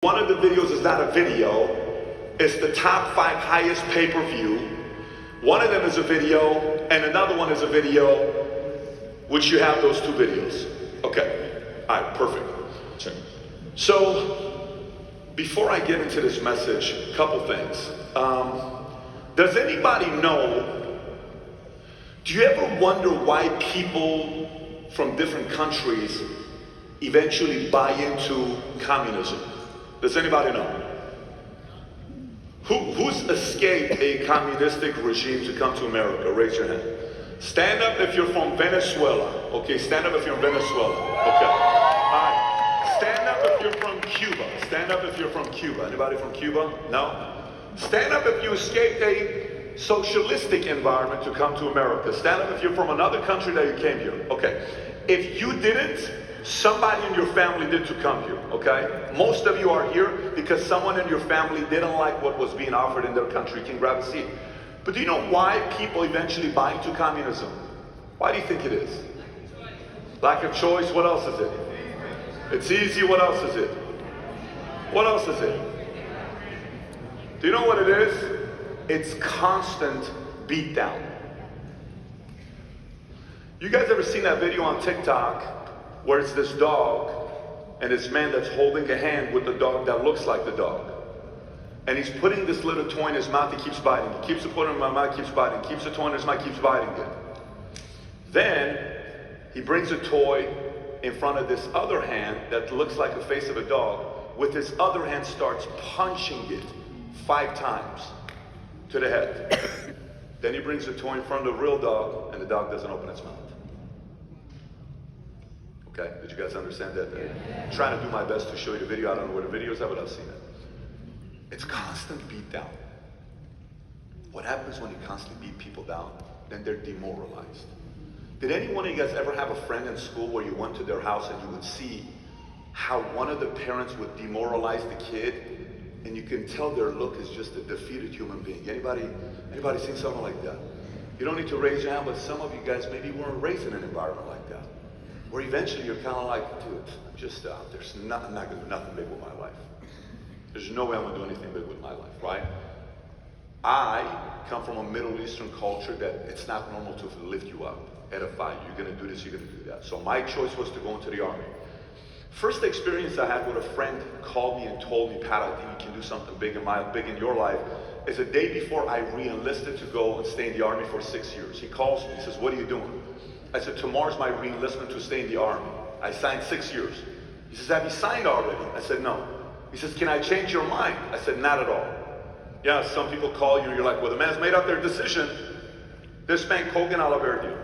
One of the videos is not a video, it's the top 5 highest pay-per-view. One of them is a video, and another one is a video, which you have those 2 videos. Okay, all right, perfect. Sure. So, before I get into this message, a couple things. Does anybody know, do you ever wonder why people from different countries eventually buy into communism? Does anybody know? Who's escaped a communistic regime to come to America? Raise your hand. Stand up if you're from Venezuela. Okay, stand up if you're in Venezuela. Okay. All right. Stand up if you're from Cuba. Stand up if you're from Cuba. Anybody from Cuba? No? Stand up if you escaped a socialistic environment to come to America. Stand up if you're from another country that you came here. Okay. If you didn't, somebody in your family did to come here, okay? Most of you are here because someone in your family didn't like what was being offered in their country. You can grab a seat. But do you know why people eventually buy into communism? Why do you think it is? Lack of choice. What else is it? It's easy. What else is it? What else is it? Do you know what it is? It's constant beatdown. You guys ever seen that video on TikTok where it's this dog and this man that's holding a hand with the dog that looks like the dog? And he's putting this little toy in his mouth. He keeps biting. He keeps it putting it in my mouth, keeps biting. Keeps the toy in his mouth, keeps biting it. Then he brings a toy in front of this other hand that looks like the face of a dog. With his other hand starts punching it 5 times to the head. Then he brings the toy in front of the real dog and the dog doesn't open its mouth. Okay, did you guys understand that? I'm trying to do my best to show you the video. I don't know where the video is at, but I've seen it. It's constant beat down. What happens when you constantly beat people down? Then they're demoralized. Did any one of you guys ever have a friend in school where you went to their house and you would see how one of the parents would demoralize the kid, and you can tell their look is just a defeated human being? Anybody seen something like that? You don't need to raise your hand, but some of you guys maybe weren't raised in an environment like that, where eventually you're kind of like, dude, I'm just I'm not going to do nothing big with my life. There's no way I'm going to do anything big with my life, right? I come from a Middle Eastern culture that it's not normal to lift you up, edify you. You're going to do this, you're going to do that. So my choice was to go into the army. First experience I had with a friend called me and told me, Pat, I think you can do something big in your life, is a day before I re-enlisted to go and stay in the army for 6 years. He calls me, he says, what are you doing? I said, tomorrow's my re-enlistment to stay in the army. I signed 6 years. He says, have you signed already? I said, no. He says, can I change your mind? I said, not at all. Yeah, some people call you, you're like, well, the man's made up their decision. This man, Kogan Alaverdi,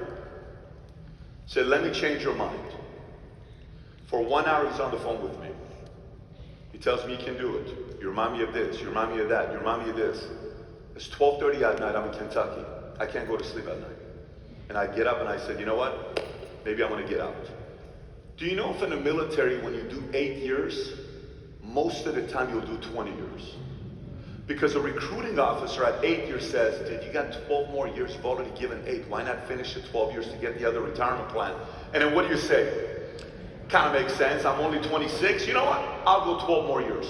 said, let me change your mind. For 1 hour, he's on the phone with me. He tells me he can do it. You remind me of this, you remind me of that, you remind me of this. It's 12:30 at night, I'm in Kentucky. I can't go to sleep at night. And I get up and I said, you know what? Maybe I'm going to get out. Do you know if in the military, when you do 8 years, most of the time you'll do 20 years? Because a recruiting officer at 8 years says, dude, you got 12 more years, you've already given 8. Why not finish the 12 years to get the other retirement plan? And then what do you say? Kind of makes sense. I'm only 26. You know what? I'll go 12 more years.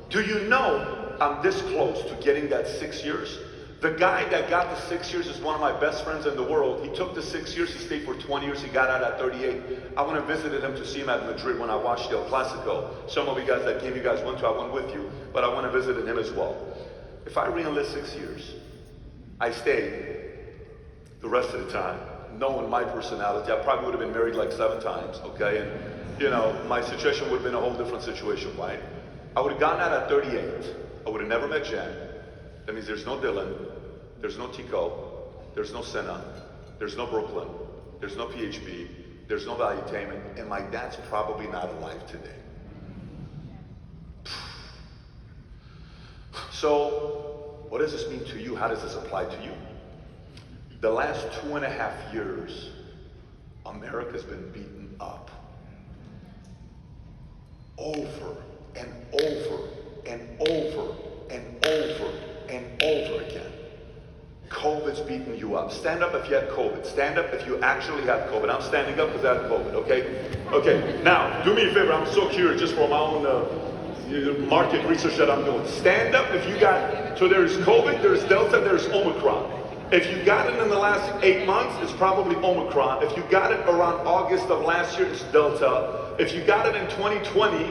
Do you know I'm this close to getting that 6 years? The guy that got the 6 years is one of my best friends in the world. He took the 6 years, he stayed for 20 years, he got out at 38. I went and visited him to see him at Madrid when I watched El Clasico. Some of you guys that came, you guys went to, I went with you, but I went and visited him as well. If I re-enlist 6 years, I stayed the rest of the time, knowing my personality, I probably would have been married like 7 times, okay? And, you know, my situation would have been a whole different situation, right? I would have gotten out at 38. I would have never met Jen. That means there's no Dylan, there's no Tico, there's no Senna, there's no Brooklyn, there's no PHB, there's no Valuetainment, and my dad's probably not alive today. So, what does this mean to you? How does this apply to you? The last 2.5 years, America's been beaten up. Over and over and over and over and over again. COVID's beating you up. Stand up if you had COVID. Stand up if you actually had COVID. I'm standing up because I had COVID, okay? Okay, now, do me a favor. I'm so curious, just for my own market research that I'm doing. Stand up if you got, so there's COVID, there's Delta, there's Omicron. If you got it in the last 8 months, it's probably Omicron. If you got it around August of last year, it's Delta. If you got it in 2020,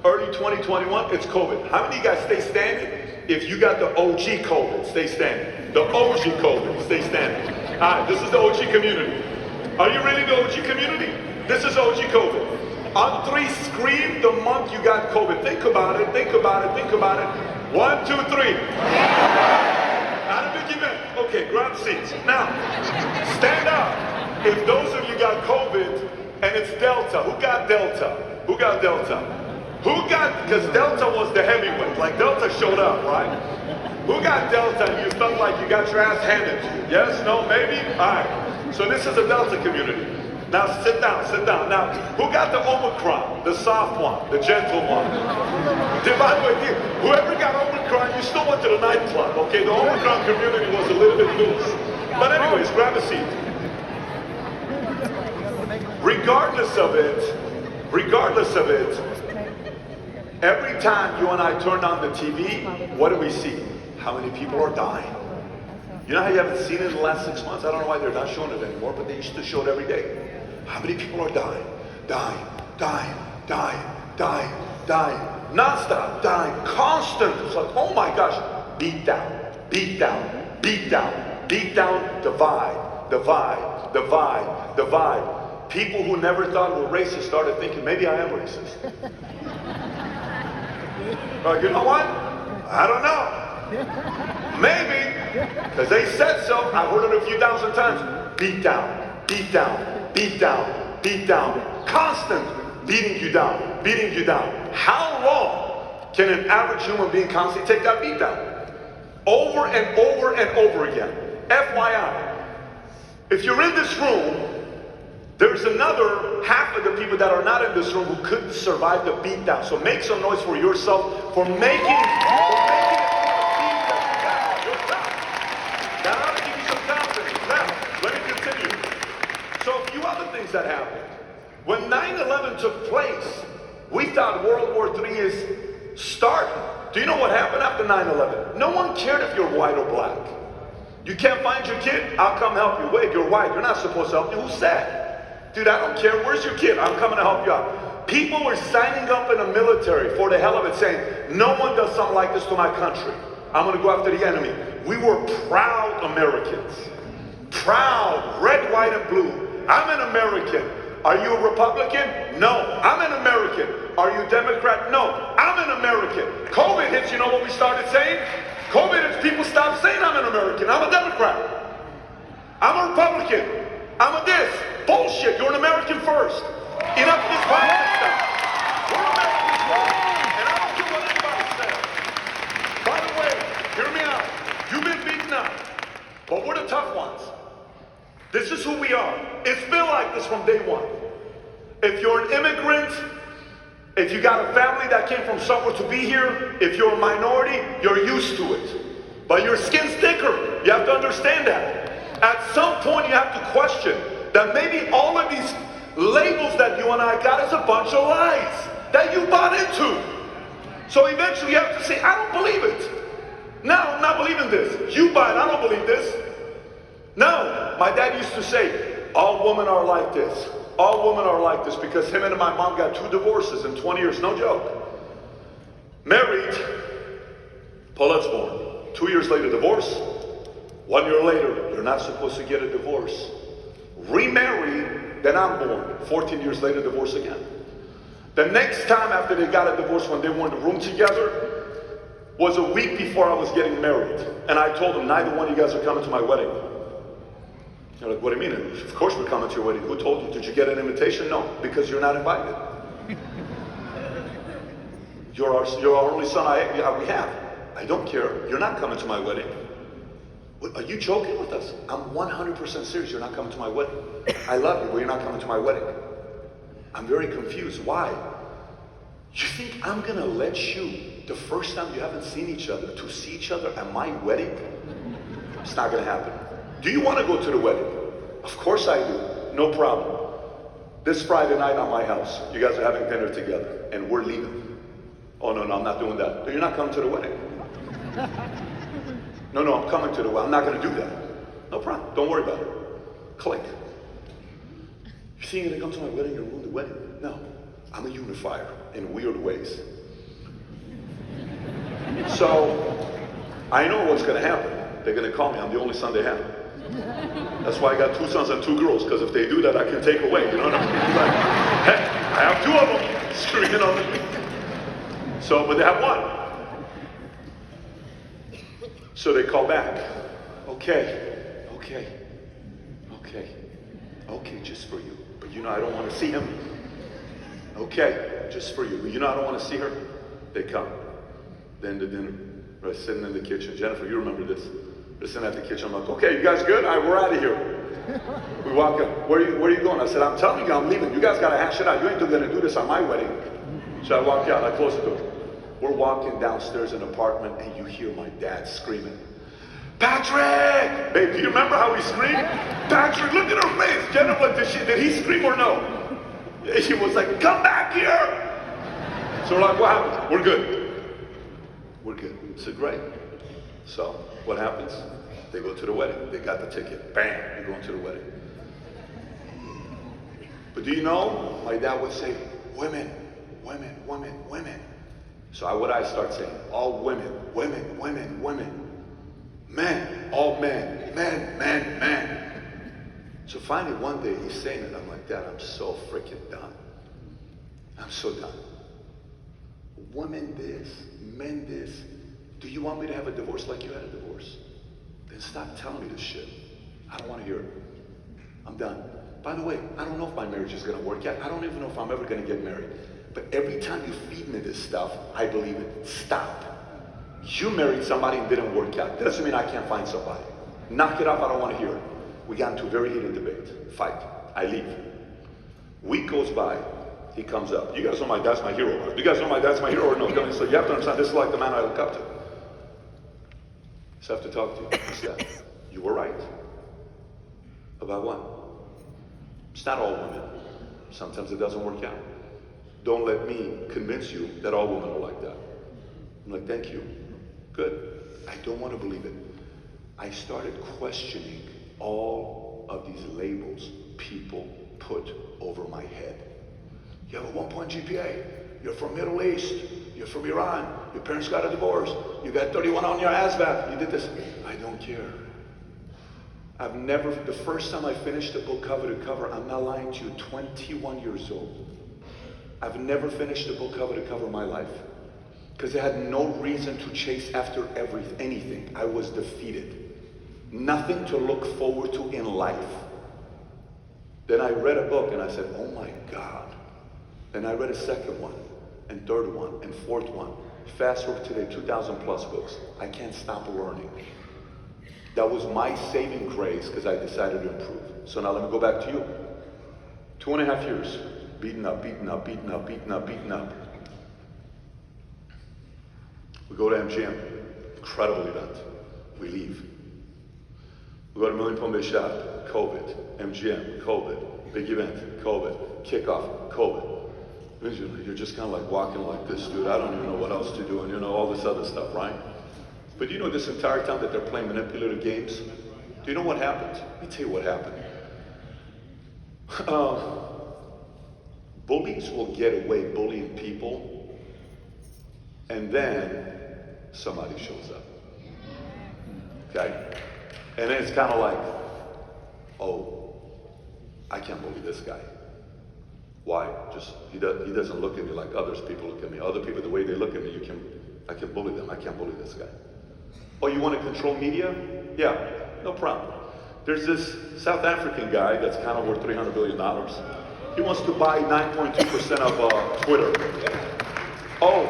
early 2021, it's COVID. How many of you guys stay standing? If you got the OG COVID, stay standing. The OG COVID, stay standing. All right, this is the OG community. Are you really the OG community? This is OG COVID. On 3, scream the month you got COVID. Think about it, think about it, think about it. 1, 2, 3. Not a big event. Okay, grab seats. Now, stand up. If those of you got COVID and it's Delta, who got Delta? Who got Delta? Who got, because Delta was the heavyweight, like Delta showed up, right? Who got Delta and you felt like you got your ass handed to you? Yes, no, maybe? All right. So this is a Delta community. Now sit down, sit down. Now, who got the Omicron? The soft one, the gentle one. By the way, whoever got Omicron, you still went to the nightclub, okay? The Omicron community was a little bit loose. But anyways, grab a seat. Regardless of it, every time you and I turn on the TV, what do we see? How many people are dying? You know how you haven't seen it in the last 6 months? I don't know why they're not showing it anymore, but they used to show it every day. How many people are dying? Dying, dying, dying, dying, dying, non-stop, dying, constant. It's like, oh my gosh, beat down, beat down, beat down, beat down, divide, divide, divide, divide. People who never thought were racist started thinking, maybe I am racist. You know what? I don't know. Maybe, because they said so. I heard it a few thousand times. Beat down, beat down, beat down, beat down. Constant beating you down, beating you down. How long can an average human being constantly take that beat down? Over and over and over again. FYI, if you're in this room, there's another half of the people that are not in this room who couldn't survive the beatdown. So make some noise for yourself for making it through the beatdown. You're proud. That ought to give you some confidence. Now, let me continue. So a few other things that happened. When 9/11 took place, we thought World War III is starting. Do you know what happened after 9/11? No one cared if you're white or black. You can't find your kid? I'll come help you. Wait, you're white. You're not supposed to help me. Who said? Dude, I don't care. Where's your kid? I'm coming to help you out. People were signing up in the military for the hell of it, saying, no one does something like this to my country. I'm going to go after the enemy. We were proud Americans. Proud, red, white, and blue. I'm an American. Are you a Republican? No. I'm an American. Are you a Democrat? No. I'm an American. COVID hits, you know what we started saying? COVID hits, people stopped saying I'm an American. I'm a Democrat. I'm a Republican. I'm a this. Bullshit. You're an American first. Enough of this politics stuff. We're Americans first. And I don't care what anybody says. By the way, hear me out. You've been beaten up. But we're the tough ones. This is who we are. It's been like this from day one. If you're an immigrant, if you got a family that came from somewhere to be here, if you're a minority, you're used to it. But your skin's thicker. You have to understand that. At some point you have to question that maybe all of these labels that you and I got is a bunch of lies that you bought into. So eventually you have to say, I don't believe it. No, I'm not believing this. You buy it, I don't believe this. No, my dad used to say, all women are like this. All women are like this, because him and my mom got 2 divorces in 20 years, no joke. Married, Paulette's born. 2 years later, divorce. 1 year later, you're not supposed to get a divorce. Remarry, then I'm born. 14 years later, divorce again. The next time after they got a divorce, when they were in the room together, was a week before I was getting married. And I told them, neither one of you guys are coming to my wedding. They're like, what do you mean? Of course we're coming to your wedding. Who told you? Did you get an invitation? No, because you're not invited. You're our only son we have. I don't care. You're not coming to my wedding. Are you joking with us? I'm 100% serious. You're not coming to my wedding. I love you, but you're not coming to my wedding. I'm very confused. Why? You think I'm going to let you, the first time you haven't seen each other, to see each other at my wedding? It's not going to happen. Do you want to go to the wedding? Of course I do. No problem. This Friday night at my house, you guys are having dinner together, and we're leaving. Oh, no, I'm not doing that. Then you're not coming to the wedding. No, I'm coming to the wedding. I'm not going to do that. No problem. Don't worry about it. Click. You think you're going to come to my wedding and ruin the wedding? No. I'm a unifier in weird ways. So, I know what's going to happen. They're going to call me. I'm the only son they have. That's why I got 2 sons and 2 girls, because if they do that, I can take away. You know what I mean? Like, hey, I have 2 of them screaming on me. So, but they have 1. So they call back. Okay, just for you. But you know I don't want to see him. Okay, just for you. But you know I don't want to see her. They come. Then the dinner. We're sitting in the kitchen. Jennifer, you remember this. We're sitting at the kitchen. I'm like, okay, you guys good? All right, we're out of here. We walk up. Where are you going? I said, I'm telling you, I'm leaving. You guys got to hash it out. You ain't going to do this on my wedding. So I walk out. I close the door. We're walking downstairs in an apartment, and you hear my dad screaming, Patrick! Babe, do you remember how he screamed? Patrick, look at her face. Jennifer, did he scream or no? She was like, come back here! So we're like, what happened? We're good. We're good. I said, great. So, what happens? They go to the wedding. They got the ticket. Bam! They're going to the wedding. But do you know, my dad would say, women. So what I start saying, all women. Men, all men. So finally one day he's saying it, I'm like, Dad, I'm so freaking done. I'm so done. Women this, men this. Do you want me to have a divorce like you had a divorce? Then stop telling me this shit. I don't want to hear it. I'm done. By the way, I don't know if my marriage is going to work out. I don't even know if I'm ever going to get married. But every time you feed me this stuff, I believe it. Stop. You married somebody and didn't work out. That doesn't mean I can't find somebody. Knock it off, I don't want to hear it. We got into a very heated debate. Fight. I leave. Week goes by, he comes up. You guys know my dad's my hero. Right? You guys know my dad's my hero or no? So you have to understand, this is like the man I look up to. So I have to talk to you. What's that? You were right. About what? It's not all women. Sometimes it doesn't work out. Don't let me convince you that all women are like that. I'm like, thank you. Good. I don't want to believe it. I started questioning all of these labels people put over my head. You have a 1 GPA. You're from Middle East. You're from Iran. Your parents got a divorce. You got 31 on your ASVAB. You did this. I don't care. The first time I finished the book cover to cover, I'm not lying to you, 21 years old. I've never finished a book cover to cover in my life. Because I had no reason to chase after anything. I was defeated. Nothing to look forward to in life. Then I read a book and I said, oh my God. Then I read a second one, and third one, and fourth one. Fast forward today, 2,000 plus books. I can't stop learning. That was my saving grace because I decided to improve. So now let me go back to you. 2.5 years. Beaten up. We go to MGM, incredible event. We leave. We go to Million Pound Shop, COVID. MGM, COVID. Big event, COVID. Kickoff, COVID. You're just kind of like walking like this, dude. I don't even know what else to do, and you know, all this other stuff, right? But you know this entire time that they're playing manipulative games? Do you know what happened? Let me tell you what happened. Bullies will get away bullying people, and then somebody shows up. Okay? And then it's kind of like, oh, I can't bully this guy. Why? Just he doesn't look at me like others people look at me. Other people, the way they look at me, I can bully them. I can't bully this guy. Oh, you want to control media? Yeah, no problem. There's this South African guy that's kind of worth $300 billion. He wants to buy 9.2% of Twitter. Oh,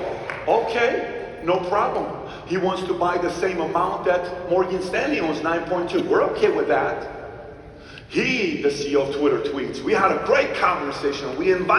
okay, no problem. He wants to buy the same amount that Morgan Stanley owns, 9.2. We're okay with that. He, the CEO of Twitter, tweets, we had a great conversation. We invited